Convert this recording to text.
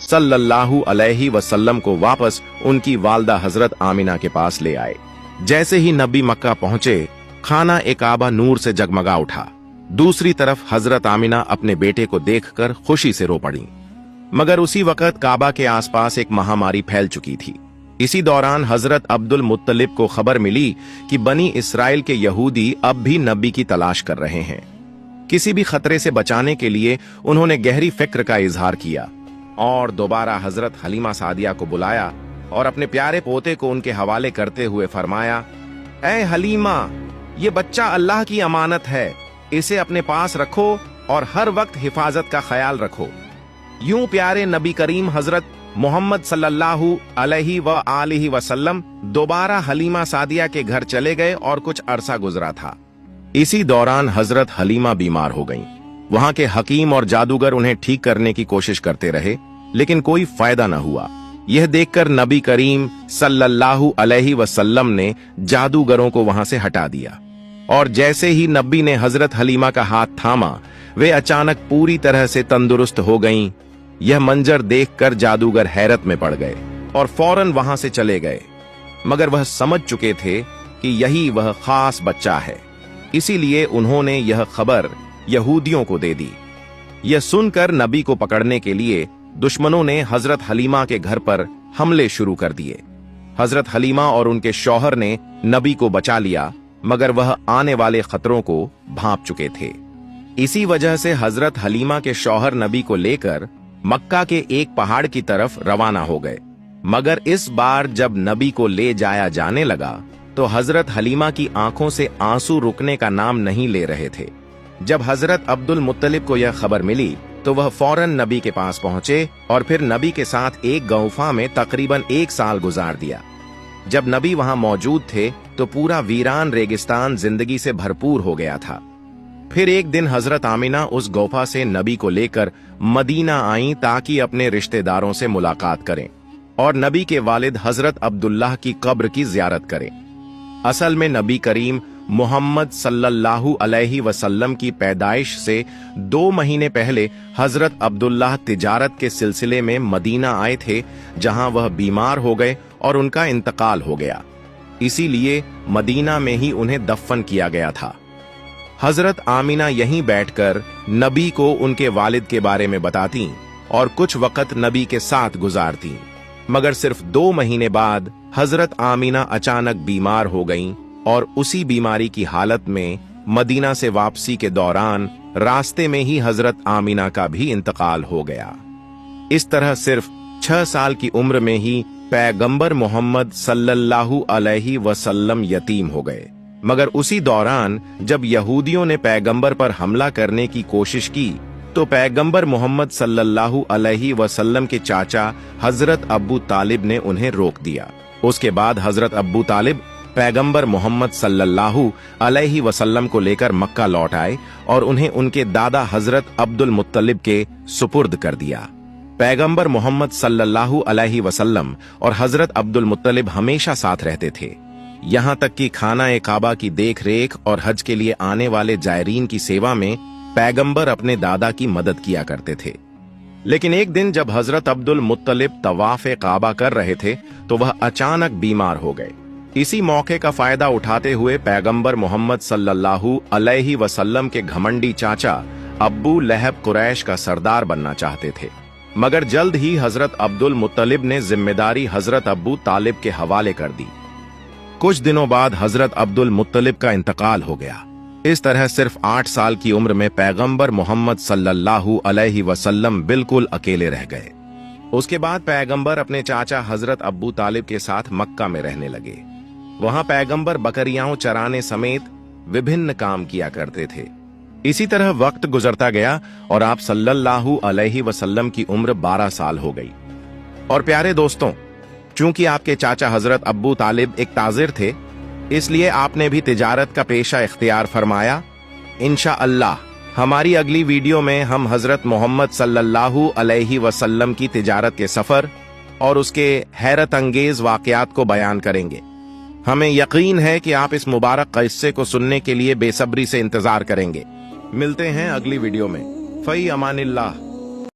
सल्लल्लाहु अलैहि वसल्लम को वापस उनकी वालदा हजरत आमिना के पास ले आए। जैसे ही नबी मक्का पहुंचे, खाना ए काबा नूर से जगमगा उठा। दूसरी तरफ हजरत आमिना अपने बेटे को देखकर खुशी से रो पड़ी। मगर उसी वक्त काबा के आसपास एक महामारी फैल चुकी थी। इसी दौरान हजरत अब्दुल मुत्तलिब को खबर मिली कि बनी इस्राइल के यहूदी अब भी नबी की तलाश कर रहे हैं। किसी भी खतरे से बचाने के लिए उन्होंने गहरी फिक्र का इजहार किया और दोबारा हजरत हलीमा सादिया को बुलाया और अपने प्यारे पोते को उनके हवाले करते हुए फरमाया, ऐ हलीमा, ये बच्चा अल्लाह की अमानत है, इसे अपने पास रखो और हर वक्त हिफाजत का ख्याल रखो। यूं प्यारे नबी करीम हजरत मोहम्मद सल्लल्लाहु अलैहि व आलिहि वसल्लम दोबारा हलीमा सादिया के घर चले गए और कुछ अरसा गुजरा था। इसी दौरान हजरत हलीमा बीमार हो गईं। वहां के हकीम और जादूगर उन्हें ठीक करने की कोशिश करते रहे, लेकिन कोई फायदा न हुआ। यह देखकर नबी करीम सल्लल्लाहु अलैहि वसल्लम ने जादूगरों को वहां से हटा दिया और जैसे ही नबी ने हजरत हलीमा का हाथ थामा, वे अचानक पूरी तरह से तंदुरुस्त हो गईं। यह मंजर देखकर जादूगर हैरत में पड़ गए और फौरन वहां से चले गए। मगर वह समझ चुके थे कि यही वह खास बच्चा है, इसीलिए उन्होंने यह खबर यहूदियों को दे दी। यह सुनकर नबी को पकड़ने के लिए दुश्मनों ने हजरत हलीमा के घर पर हमले शुरू कर दिए। हजरत हलीमा और उनके शौहर ने नबी को बचा लिया, मगर वह आने वाले खतरों को भांप चुके थे। इसी वजह से हजरत हलीमा के शौहर नबी को लेकर मक्का के एक पहाड़ की तरफ रवाना हो गए। मगर इस बार जब नबी को ले जाया जाने लगा तो हजरत हलीमा की आंखों से आंसू रुकने का नाम नहीं ले रहे थे। जब हजरत अब्दुल मुत्तलिब को यह खबर मिली तो वह फौरन नबी के पास पहुंचे और फिर नबी के साथ एक गौफा में तकरीबन 1 साल गुजार दिया। जब नबी वहां मौजूद थे तो पूरा वीरान रेगिस्तान जिंदगी से भरपूर हो गया था। फिर एक दिन हजरत आमिना उस गौफा से नबी को लेकर मदीना आईं ताकि अपने रिश्तेदारों से मुलाकात करें और नबी के वालिद हजरत अब्दुल्लाह की कब्र की जियारत करें। असल में नबी करीम मोहम्मद सल्लल्लाहु अलैहि वसल्लम की पैदाइश से 2 महीने पहले हजरत अब्दुल्लाह तिजारत के सिलसिले में मदीना आए थे, जहां वह बीमार हो गए और उनका इंतकाल हो गया। इसीलिए मदीना में ही उन्हें दफन किया गया था। हजरत आमिना यहीं बैठकर नबी को उनके वालिद के बारे में बताती और कुछ वक्त नबी के साथ गुजारती। मगर सिर्फ 2 महीने बाद हजरत आमिना अचानक बीमार हो गईं और उसी बीमारी की हालत में मदीना से वापसी के दौरान रास्ते में ही हजरत आमिना का भी इंतकाल हो गया। इस तरह सिर्फ 6 साल की उम्र में ही पैगंबर मोहम्मद सल्लल्लाहु अलैहि वसल्लम यतीम हो गए। मगर उसी दौरान जब यहूदियों ने पैगंबर पर हमला करने की कोशिश की तो पैगंबर मोहम्मद सल्लल्लाहु अलैहि वसल्लम के चाचा हजरत अब्बू तालिब ने उन्हें रोक दिया। उसके बाद हजरत अब्बू तालिब पैगंबर मोहम्मद सल्लल्लाहु अलैहि वसल्लम को लेकर मक्का लौट आए और उन्हें उनके दादा हजरत अब्दुल मुत्तलिब के सुपुर्द कर दिया। पैगंबर मोहम्मद सल्लल्लाहु अलैहि वसल्लम और हजरत अब्दुल मुत्तलिब हमेशा साथ रहते थे, यहाँ तक कि खाना ए काबा की देख रेख और हज के लिए आने वाले जायरीन की सेवा में पैगंबर अपने दादा की मदद किया करते थे। लेकिन एक दिन जब हजरत अब्दुल मुत्तलिब तवाफ ए काबा कर रहे थे तो वह अचानक बीमार हो गए। इसी मौके का फायदा उठाते हुए पैगंबर मोहम्मद सल्लल्लाहु अलैहि वसल्लम के घमंडी चाचा अब्बू लहब कुरैश का सरदार बनना चाहते थे। मगर जल्द ही हजरत अब्दुल मुत्तलिब ने जिम्मेदारी हजरत अब्बू तालिब के हवाले कर दी। कुछ दिनों बाद हजरत अब्दुल मुत्तलिब का इंतकाल हो गया। इस तरह सिर्फ 8 साल की उम्र में पैगंबर मोहम्मद सल्लल्लाहु अलैहि वसल्लम बिल्कुल अकेले रह गए। उसके बाद पैगंबर अपने चाचा हजरत अब्बू तालिब के साथ मक्का में रहने लगे। वहां पैगंबर बकरियां चराने समेत विभिन्न काम किया करते थे। इसी तरह वक्त गुजरता गया और आप सल्लल्लाहु अलैहि वसल्लम की उम्र 12 साल हो गई। और प्यारे दोस्तों, चूंकि आपके चाचा हजरत अब्बू तालिब एक ताजिर थे, इसलिए आपने भी तिजारत का पेशा इख्तियार फरमाया। इंशाअल्लाह हमारी अगली वीडियो में हम हजरत मोहम्मद सल्लल्लाहु अलैहि वसल्लम की तिजारत के सफर और उसके हैरत अंगेज वाकयात को बयान करेंगे। हमें यकीन है कि आप इस मुबारक किस्से को सुनने के लिए बेसब्री से इंतजार करेंगे। मिलते हैं अगली वीडियो में। फई अमानिल्लाह।